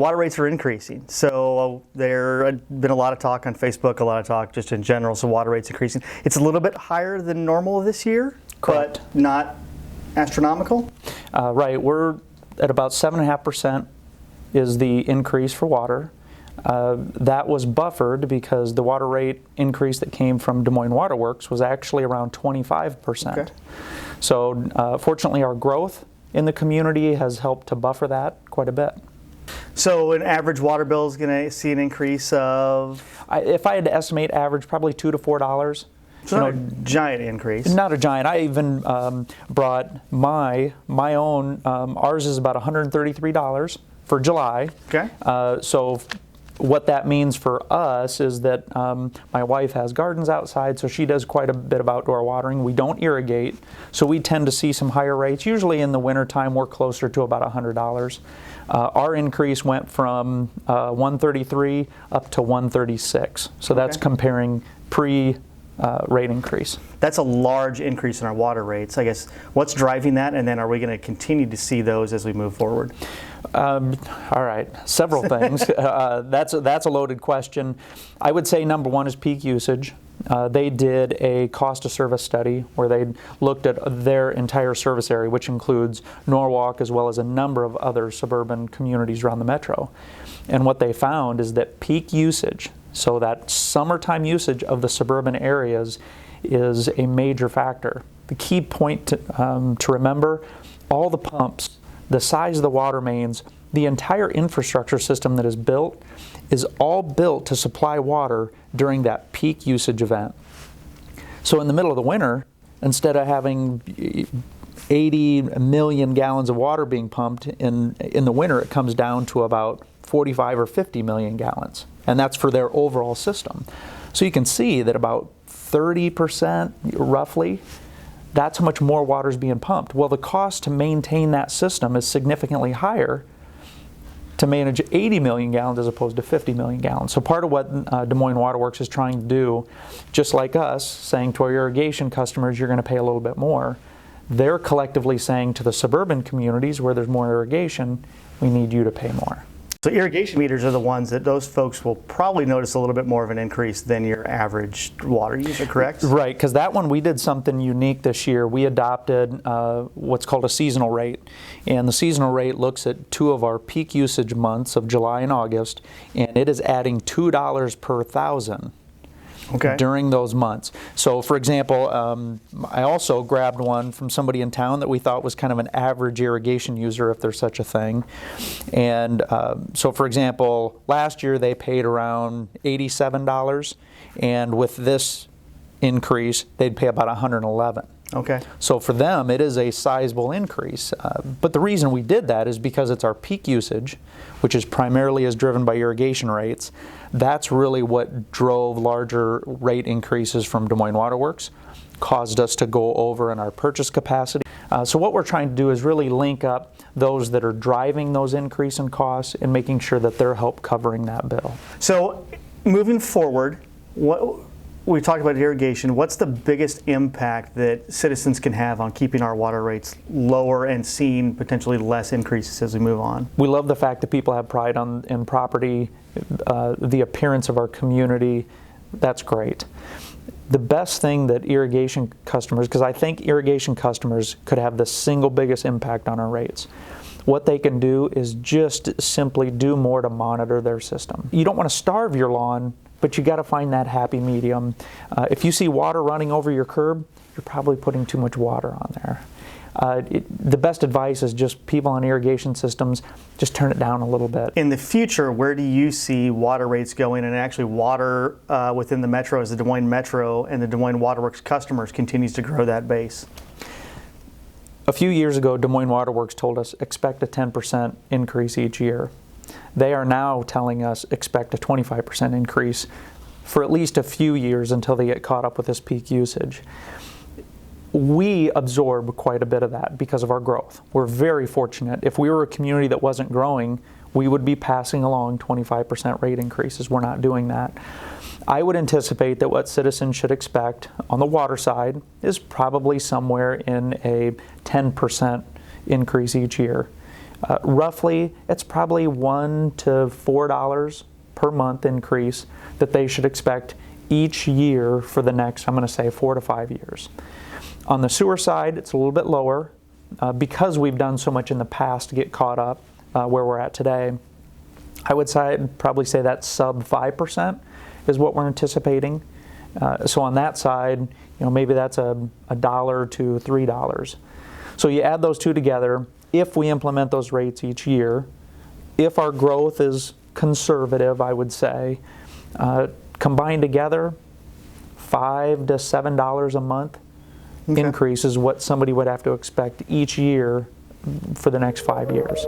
Water rates are increasing. So there has been a lot of talk on Facebook, a lot of talk just in general. So water rates increasing. It's a little bit higher than normal this year, correct, but not astronomical. Right. We're at about 7.5% is the increase for water. That was buffered because the water rate increase that came from Des Moines Water Works was actually around 25%. Okay. So fortunately, our growth in the community has helped to buffer that quite a bit. So an average water bill is going to see an increase of? If I had to estimate average, probably $2 to $4. So not a giant increase. Not a giant. I even brought my own, ours is about $133 for July. Okay. So what that means for us is that my wife has gardens outside, so she does quite a bit of outdoor watering. We don't irrigate, so we tend to see some higher rates. Usually in the wintertime, we're closer to about $100. Our increase went from $133 up to $136. So that's comparing pre-rate increase. That's a large increase in our water rates. I guess what's driving that, and then are we going to continue to see those as we move forward? All right, several things. That's a loaded question. I would say number one is peak usage. They did a cost of service study where they looked at their entire service area, which includes Norwalk as well as a number of other suburban communities around the metro. And what they found is that peak usage, so that summertime usage of the suburban areas, is a major factor. The key point to remember, all the pumps, the size of the water mains, the entire infrastructure system that is built is all built to supply water during that peak usage event. So in the middle of the winter, instead of having 80 million gallons of water being pumped, in the winter it comes down to about 45 or 50 million gallons. And that's for their overall system. So you can see that about 30% roughly, that's how much more water is being pumped. Well, the cost to maintain that system is significantly higher to manage 80 million gallons as opposed to 50 million gallons. So part of what Des Moines Water Works is trying to do, just like us, saying to our irrigation customers, you're going to pay a little bit more, they're collectively saying to the suburban communities where there's more irrigation, we need you to pay more. So irrigation meters are the ones that those folks will probably notice a little bit more of an increase than your average water user, correct? Right, because that one we did something unique this year. We adopted what's called a seasonal rate. And the seasonal rate looks at two of our peak usage months of July and August, and it is adding $2 per thousand. Okay. During those months. So for example, I also grabbed one from somebody in town that we thought was kind of an average irrigation user, if there's such a thing. And so for example, last year they paid around $87, and with this increase, they'd pay about $111. Okay. So for them, it is a sizable increase. But the reason we did that is because it's our peak usage, which is primarily is driven by irrigation rates. That's really what drove larger rate increases from Des Moines Water Works, caused us to go over in our purchase capacity. So what we're trying to do is really link up those that are driving those increase in costs and making sure that they're help covering that bill. So moving forward, we talked about irrigation. What's the biggest impact that citizens can have on keeping our water rates lower and seeing potentially less increases as we move on? We love the fact that people have pride in property, the appearance of our community. That's great. The best thing that irrigation customers, because I think irrigation customers could have the single biggest impact on our rates. What they can do is just simply do more to monitor their system. You don't want to starve your lawn, but you got to find that happy medium. If you see water running over your curb, you're probably putting too much water on there. The best advice is just people on irrigation systems, just turn it down a little bit. In the future, where do you see water rates going, and actually water within the metro as the Des Moines Metro and the Des Moines Water Works customers continues to grow that base? A few years ago, Des Moines Water Works told us expect a 10% increase each year. They are now telling us expect a 25% increase for at least a few years until they get caught up with this peak usage. We absorb quite a bit of that because of our growth. We're very fortunate. If we were a community that wasn't growing, we would be passing along 25% rate increases. We're not doing that. I would anticipate that what citizens should expect on the water side is probably somewhere in a 10% increase each year. Roughly, it's probably $1 to $4 per month increase that they should expect each year for the next, I'm going to say, 4 to 5 years. On the sewer side, it's a little bit lower because we've done so much in the past to get caught up where we're at today. I would say, I'd probably say that sub 5% is what we're anticipating. So on that side, maybe that's $1 to $3. So you add those two together. If we implement those rates each year, if our growth is conservative, I would say, combined together, $5 to $7 a month increase is what somebody would have to expect each year for the next 5 years.